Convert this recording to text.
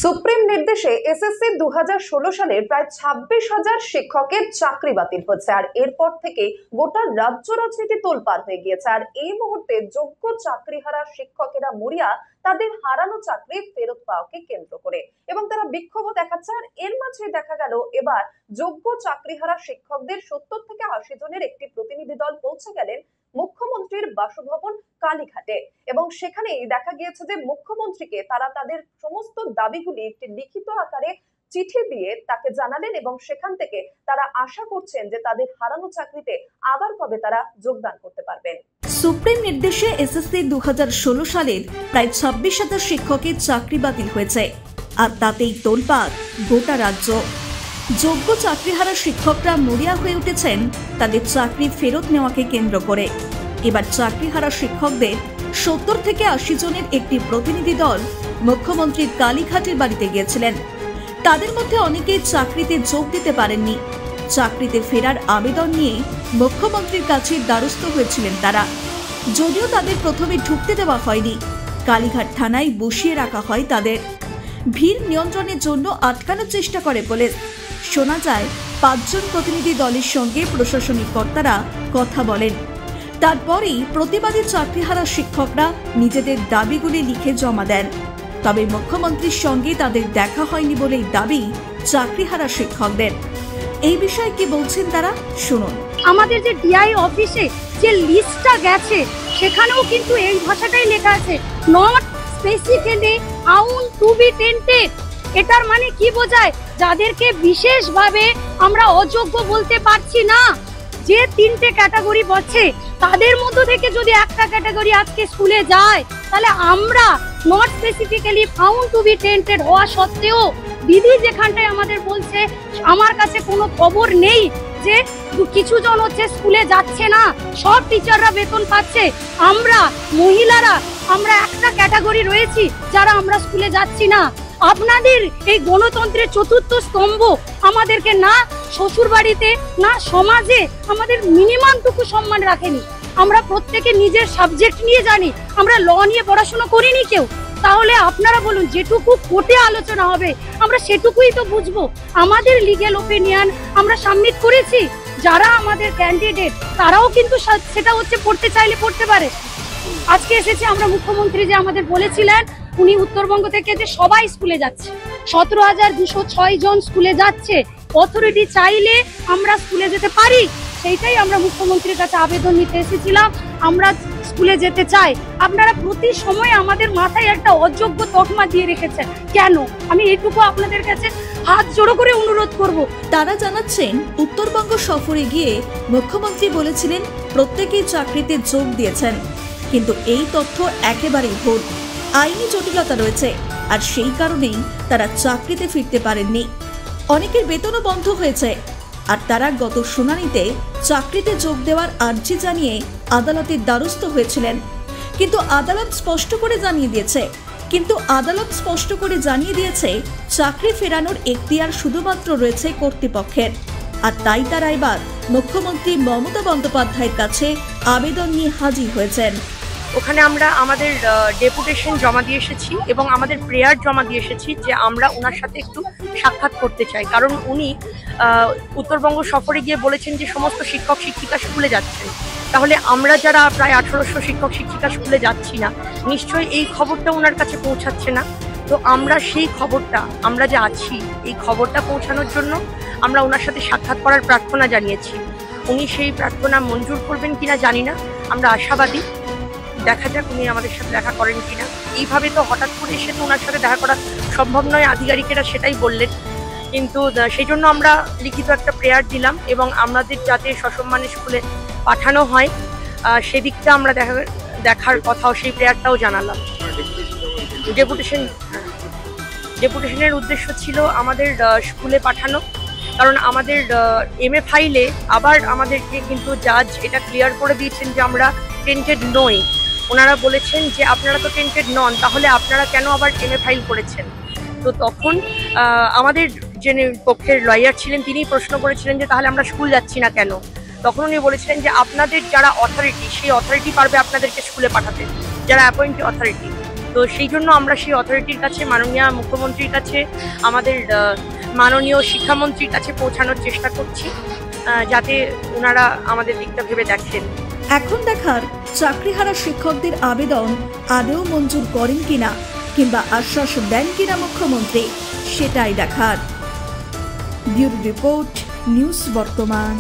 Supreme নির্দেশে SSC 2016 সালের প্রায় 26,000 শিক্ষকের চাকরি বাতিল হচ্ছে। আর এরপর থেকে গোটা রাজ্য রাজনীতি তোলপাড় হয়ে গিয়েছে। আর এই মুহূর্তে যোগ্য চাকরিহারা শিক্ষকেরা মরিয়া তাদের হারানো চাকরি ফেরত পাওয়াকে কেন্দ্র করে এবং তারা বিক্ষোভ দেখাচ্ছে। আর এর মাঝে দেখা গেল এবার যোগ্য চাকরিহারা শিক্ষকদের 70 থেকে 80 জনের একটি প্রতিনিধি দল পৌঁছে গেলেন মুখ্যমন্ত্রীর বাসভবন কালীঘাটে এবং সেখানেই দেখা গিয়েছে যে মুখ্যমন্ত্রীকে তারা তাদের সমস্ত দাবিগুলি একটি লিখিত আকারে চিঠি দিয়ে তাকে জানালেন এবং সেখান থেকে তারা আশা করছেন যে তাদের হারানো চাকরিতে আবার কবে তারা যোগদান করতে পারবেন। সুপ্রিম নির্দেশে এসএসসি 2016 সালের প্রায় 26,000 শিক্ষকের চাকরি বাতিল হয়েছে আর তাতেই তোলপাড় গোটা রাজ্য। যোগ্য চাকরিহারা শিক্ষকরা মরিয়া হয়ে উঠেছেন তাদের চাকরি ফেরত নেওয়াকে কেন্দ্র করে। এবার চাকরিহারা শিক্ষকদের 70 থেকে 80 জনের একটি প্রতিনিধি দল মুখ্যমন্ত্রীর কালীঘাটের বাড়িতে গিয়েছিলেন। তাদের মধ্যে অনেকেই চাকরিতে যোগ দিতে পারেননি। চাকরিতে ফেরার আবেদন নিয়ে মুখ্যমন্ত্রীর কাছে দ্বারস্থ হয়েছিলেন তারা। যদিও তাদের প্রথমে ঢুকতে দেওয়া হয়নি, কালীঘাট থানায় বসিয়ে রাখা হয় তাদের। ভিড় নিয়ন্ত্রণের জন্য আটকানোর চেষ্টা করে পুলিশ। শোনা যায় 5 জন প্রতিনিধি দলের সঙ্গে প্রশাসনিক কর্তারা কথা বলেন। তারপরেই প্রতিবাদী চাকরিহারা শিক্ষকরা নিজেদের দাবিগুলি লিখে জমা দেন। তবে মুখ্যমন্ত্রীর সঙ্গে তাদের দেখা হয়নি বলেই দাবি চাকরিহারা শিক্ষকদের। এই বিষয়ে কি বলছেন তারা, শুনুন। আমাদের যে ডিআই অফিসে যে লিস্টটা গেছে সেখানেও কিন্তু এই ভাষাটাই লেখা আছে, not specifically found to be tainted. এটার মানে কি বোঝায়? যাদেরকে বিশেষভাবে আমরা অযোগ্য বলতে পারছি না, যে 3টে ক্যাটাগরি বলছে তাদের মধ্য থেকে যদি একটা ক্যাটাগরি আজকে স্কুলে যায়, তাহলে আমরা not specifically found to be tainted হওয়া সত্ত্বেও দিদি যেখানটায় আমাদের বলছে আমার কাছে কোনো খবর নেই যে কিছু জন হচ্ছে স্কুলে যাচ্ছে না, সব টিচাররা বেতন পাচ্ছে, আমরা মহিলারা আমরা একটা ক্যাটাগরি রয়েছি যারা আমরা স্কুলে যাচ্ছি না। আপনাদের এই গণতন্ত্রের চতুর্থ স্তম্ভ আমাদেরকে না শ্বশুর বাড়িতে না সমাজে আমাদের মিনিমামটুকু সম্মান রাখেনি। আমরা প্রত্যেকে নিজের সাবজেক্ট নিয়ে জানি, আমরা ল নিয়ে পড়াশোনা করিনি কেউ। তাহলে আপনারা বলুন, যেটুকু কোর্টে আলোচনা হবে আমরা সেটুকুই তো বুঝবো। আমাদের লিগ্যাল ওপিনিয়ন আমরা সাবমিট করেছি, যারা আমাদের ক্যান্ডিডেট তারাও কিন্তু সেটা হচ্ছে পড়তে চাইলে পড়তে পারে। আজকে এসেছে আমরা মুখ্যমন্ত্রী যে আমাদের বলেছিলেন উনি উত্তরবঙ্গ থেকে যে সবাই স্কুলে যাচ্ছে, 17,206 জন স্কুলে যাচ্ছে, অথরিটি চাইলে আমরা স্কুলে যেতে পারি, সেইটাই আমরা মুখ্যমন্ত্রীর কাছে আবেদন নিতে এসেছিলাম। আমরা স্কুলে যেতে চাই। আপনারা প্রতি সময় আমাদের মাথায় একটা অযোগ্য তকমা দিয়ে রেখেছেন কেন? আমি এটুকু আপনাদের কাছে হাত জোড়ো করে অনুরোধ করব। তারা জানাচ্ছেন উত্তরবঙ্গ সফরে গিয়ে মুখ্যমন্ত্রী বলেছিলেন প্রত্যেকেই চাকরিতে যোগ দিয়েছেন, কিন্তু এই তথ্য একেবারেই ভুল। আইনি জটিলতা রয়েছে আর সেই কারণেই তারা চাকরিতে ফিরতে পারেননি। অনেকের বেতনও বন্ধ হয়েছে আর তারা গত শুনানিতে চাকরিতে যোগ দেওয়ার আর্জি জানিয়ে আদালতের দ্বারস্থ হয়েছিলেন। কিন্তু আদালত স্পষ্ট করে জানিয়ে দিয়েছে চাকরি ফেরানোর এখতিয়ার শুধুমাত্র রয়েছে কর্তৃপক্ষের। আর তাই তারা এবার মুখ্যমন্ত্রী মমতা বন্দ্যোপাধ্যায়ের কাছে আবেদন নিয়ে হাজির হয়েছেন। ওখানে আমরা আমাদের ডেপুটেশন জমা দিয়ে এসেছি এবং আমাদের প্রেয়ার জমা দিয়ে এসেছি যে আমরা ওনার সাথে একটু সাক্ষাৎ করতে চাই। কারণ উনি উত্তরবঙ্গ সফরে গিয়ে বলেছেন যে সমস্ত শিক্ষক শিক্ষিকা স্কুলে যাচ্ছেন, তাহলে আমরা যারা প্রায় 1800 শিক্ষক শিক্ষিকা স্কুলে যাচ্ছি না, নিশ্চয়ই এই খবরটা ওনার কাছে পৌঁছাচ্ছে না। তো আমরা সেই খবরটা, আমরা যে আছি এই খবরটা পৌঁছানোর জন্য আমরা ওনার সাথে সাক্ষাৎ করার প্রার্থনা জানিয়েছি। উনি সেই প্রার্থনা মঞ্জুর করবেন কিনা জানি না, আমরা আশাবাদী। দেখা যাক উনি আমাদের সাথে দেখা করেন কিনা। এইভাবে তো হঠাৎ করে এসে তো ওনার সাথে দেখা করা সম্ভব নয়, আধিকারিকেরা সেটাই বললেন। কিন্তু সেই জন্য আমরা লিখিত একটা প্রেয়ার দিলাম এবং আমাদের যাতে সসম্মানে স্কুলে পাঠানো হয় সেদিকটা আমরা দেখার কথাও, সেই প্রেয়ারটাও জানালাম। ডেপুটেশনের উদ্দেশ্য ছিল আমাদের স্কুলে পাঠানো, কারণ আমাদের MA ফাইলে আবার আমাদেরকে কিন্তু জাজ এটা ক্লিয়ার করে দিয়েছেন যে আমরা টেন্টেড নই। ওনারা বলেছেন যে আপনারা তো টেন্টেড নন, তাহলে আপনারা কেন আবার MA ফাইল করেছেন? তো তখন আমাদের যে পক্ষের লয়ার ছিলেন তিনি প্রশ্ন করেছিলেন যে তাহলে আমরা স্কুল যাচ্ছি না কেন? তখন উনি বলেছিলেন যে আপনাদের যারা অথরিটি, সেই অথরিটি পারবে আপনাদেরকে স্কুলে পাঠাতে, যারা অ্যাপয়েন্টি অথরিটি। তো সেই জন্য আমরা সেই অথরিটির কাছে, মাননীয় মুখ্যমন্ত্রীর কাছে, আমাদের মাননীয় শিক্ষামন্ত্রীর কাছে পৌঁছানোর চেষ্টা করছি, যাতে ওনারা আমাদের দিকটা ভেবে দেখেন। এখন দেখার চাকরিহারা শিক্ষকদের আবেদন আদৌ মঞ্জুর করেন কিনা কিংবা আশ্বাস দেন কিনা মুখ্যমন্ত্রী, সেটাই দেখার। ব্যুরো রিপোর্ট, নিউজ বর্তমান।